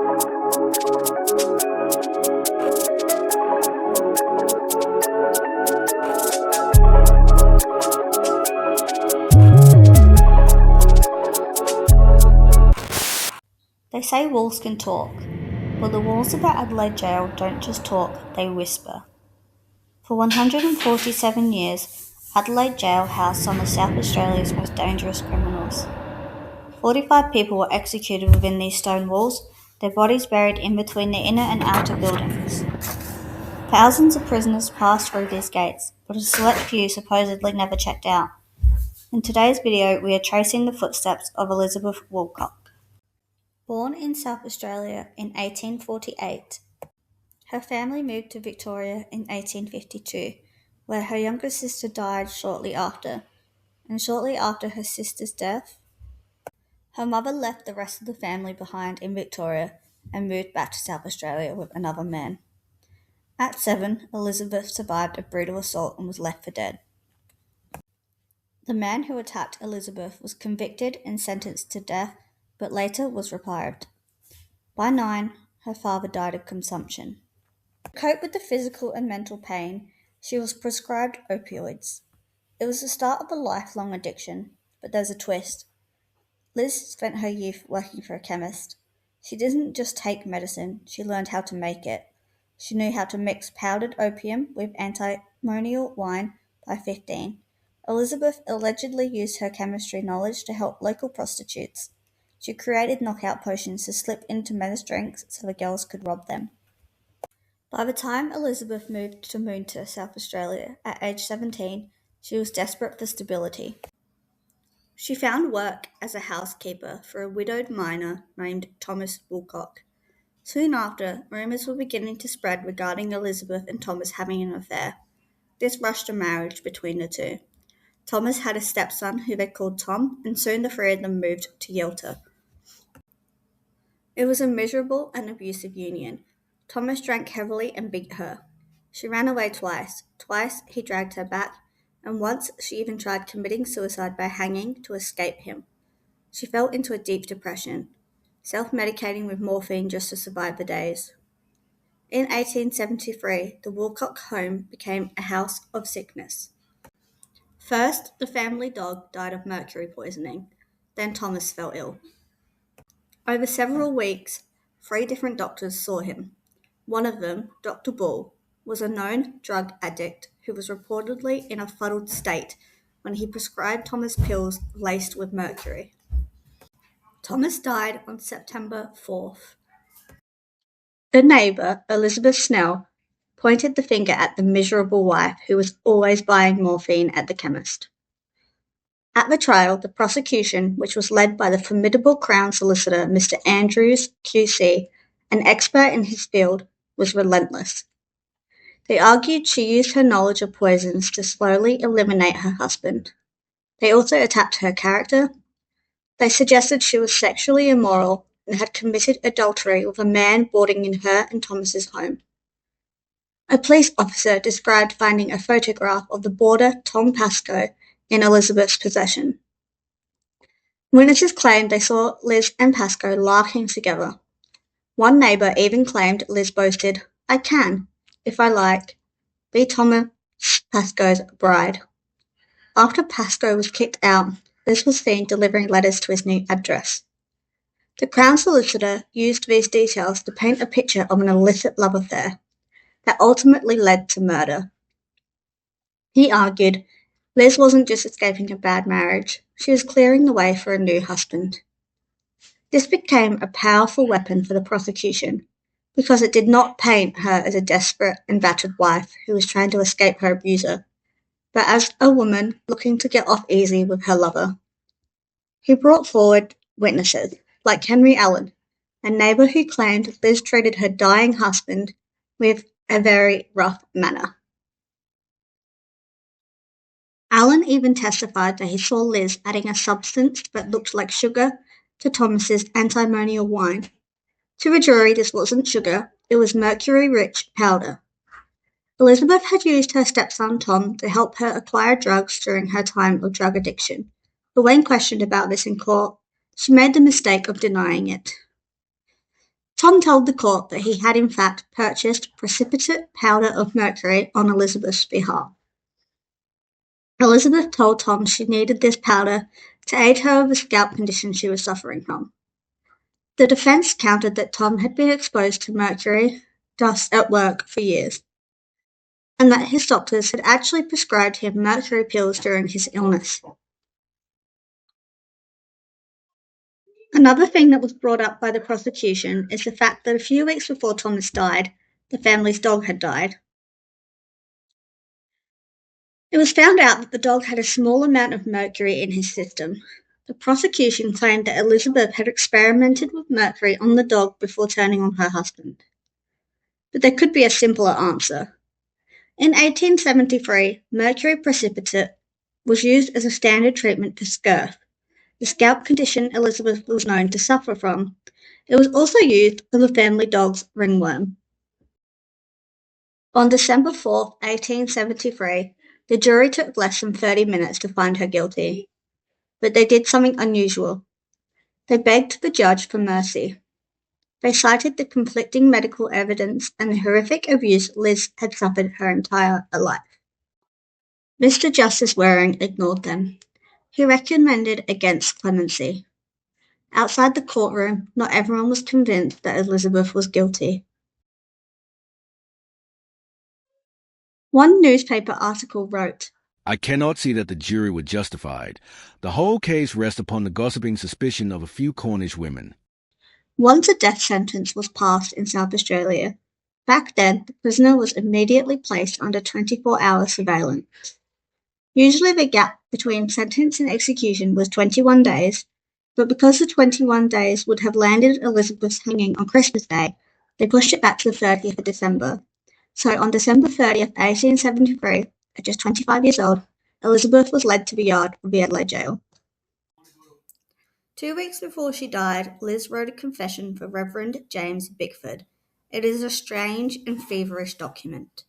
They say walls can talk, but the walls of our Adelaide Gaol don't just talk, they whisper. For 147 years, Adelaide Gaol housed some of South Australia's most dangerous criminals. 45 people were executed within these stone walls, their bodies buried in between the inner and outer buildings. Thousands of prisoners passed through these gates, but a select few supposedly never checked out. In today's video, we are tracing the footsteps of Elizabeth Woolcock. Born in South Australia in 1848, her family moved to Victoria in 1852, where her younger sister died shortly after, and shortly after her sister's death, her mother left the rest of the family behind in Victoria and moved back to South Australia with another man. At 7, Elizabeth survived a brutal assault and was left for dead. The man who attacked Elizabeth was convicted and sentenced to death, but later was reprieved. By 9, her father died of consumption. To cope with the physical and mental pain, she was prescribed opioids. It was the start of a lifelong addiction, but there's a twist. Liz spent her youth working for a chemist. She didn't just take medicine, she learned how to make it. She knew how to mix powdered opium with antimonial wine by 15. Elizabeth allegedly used her chemistry knowledge to help local prostitutes. She created knockout potions to slip into men's drinks so the girls could rob them. By the time Elizabeth moved to Moonta, South Australia, at age 17, she was desperate for stability. She found work as a housekeeper for a widowed miner named Thomas Woolcock. Soon after, rumours were beginning to spread regarding Elizabeth and Thomas having an affair. This rushed a marriage between the two. Thomas had a stepson who they called Tom, and soon the three of them moved to Yalta. It was a miserable and abusive union. Thomas drank heavily and beat her. She ran away twice. Twice he dragged her back, and once she even tried committing suicide by hanging to escape him. She fell into a deep depression, self-medicating with morphine just to survive the days. In 1873, the Woolcock home became a house of sickness. First, the family dog died of mercury poisoning. Then Thomas fell ill. Over several weeks, 3 different doctors saw him. One of them, Dr. Bull, was a known drug addict who was reportedly in a fuddled state when he prescribed Thomas pills laced with mercury. Thomas died on September 4th. The neighbour, Elizabeth Snell, pointed the finger at the miserable wife who was always buying morphine at the chemist. At the trial, the prosecution, which was led by the formidable Crown Solicitor Mr. Andrews, QC, an expert in his field, was relentless. They argued she used her knowledge of poisons to slowly eliminate her husband. They also attacked her character. They suggested she was sexually immoral and had committed adultery with a man boarding in her and Thomas's home. A police officer described finding a photograph of the boarder Tom Pascoe in Elizabeth's possession. Witnesses claimed they saw Liz and Pascoe laughing together. One neighbour even claimed Liz boasted, "I can, if I like, be Thomas Pascoe's bride." After Pascoe was kicked out, Liz was seen delivering letters to his new address. The Crown Solicitor used these details to paint a picture of an illicit love affair that ultimately led to murder. He argued Liz wasn't just escaping a bad marriage, she was clearing the way for a new husband. This became a powerful weapon for the prosecution because it did not paint her as a desperate and battered wife who was trying to escape her abuser, but as a woman looking to get off easy with her lover. He brought forward witnesses like Henry Allen, a neighbour who claimed Liz treated her dying husband with a very rough manner. Allen even testified that he saw Liz adding a substance that looked like sugar to Thomas's antimonial wine. To the jury, this wasn't sugar, it was mercury-rich powder. Elizabeth had used her stepson Tom to help her acquire drugs during her time of drug addiction, but when questioned about this in court, she made the mistake of denying it. Tom told the court that he had in fact purchased precipitate powder of mercury on Elizabeth's behalf. Elizabeth told Tom she needed this powder to aid her with the scalp condition she was suffering from. The defense countered that Tom had been exposed to mercury dust at work for years, and that his doctors had actually prescribed him mercury pills during his illness. Another thing that was brought up by the prosecution is the fact that a few weeks before Thomas died, the family's dog had died. It was found out that the dog had a small amount of mercury in his system. The prosecution claimed that Elizabeth had experimented with mercury on the dog before turning on her husband. But there could be a simpler answer. In 1873, mercury precipitate was used as a standard treatment for scurf, the scalp condition Elizabeth was known to suffer from. It was also used for the family dog's ringworm. On December 4, 1873, the jury took less than 30 minutes to find her guilty. But they did something unusual. They begged the judge for mercy. They cited the conflicting medical evidence and the horrific abuse Liz had suffered her entire life. Mr. Justice Waring ignored them. He recommended against clemency. Outside the courtroom, not everyone was convinced that Elizabeth was guilty. One newspaper article wrote, "I cannot see that the jury were justified. The whole case rests upon the gossiping suspicion of a few Cornish women." Once a death sentence was passed in South Australia, back then the prisoner was immediately placed under 24-hour surveillance. Usually the gap between sentence and execution was 21 days, but because the 21 days would have landed Elizabeth's hanging on Christmas Day, they pushed it back to the 30th of December. So on December 30th, 1873, at just 25 years old, Elizabeth was led to the yard of the Adelaide Gaol. 2 weeks before she died, Liz wrote a confession for Reverend James Bickford. It is a strange and feverish document.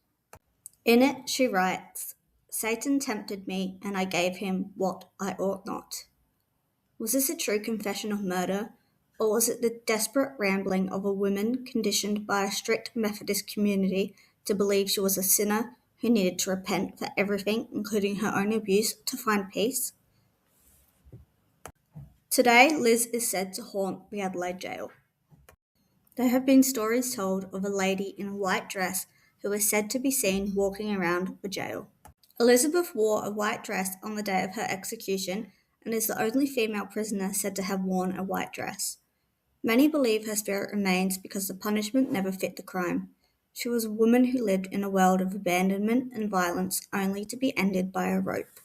In it, she writes, "Satan tempted me, and I gave him what I ought not." Was this a true confession of murder, or was it the desperate rambling of a woman conditioned by a strict Methodist community to believe she was a sinner who needed to repent for everything, including her own abuse, to find peace? Today, Liz is said to haunt the Adelaide Gaol. There have been stories told of a lady in a white dress who is said to be seen walking around the jail. Elizabeth wore a white dress on the day of her execution and is the only female prisoner said to have worn a white dress. Many believe her spirit remains because the punishment never fit the crime. She was a woman who lived in a world of abandonment and violence only to be ended by a rope.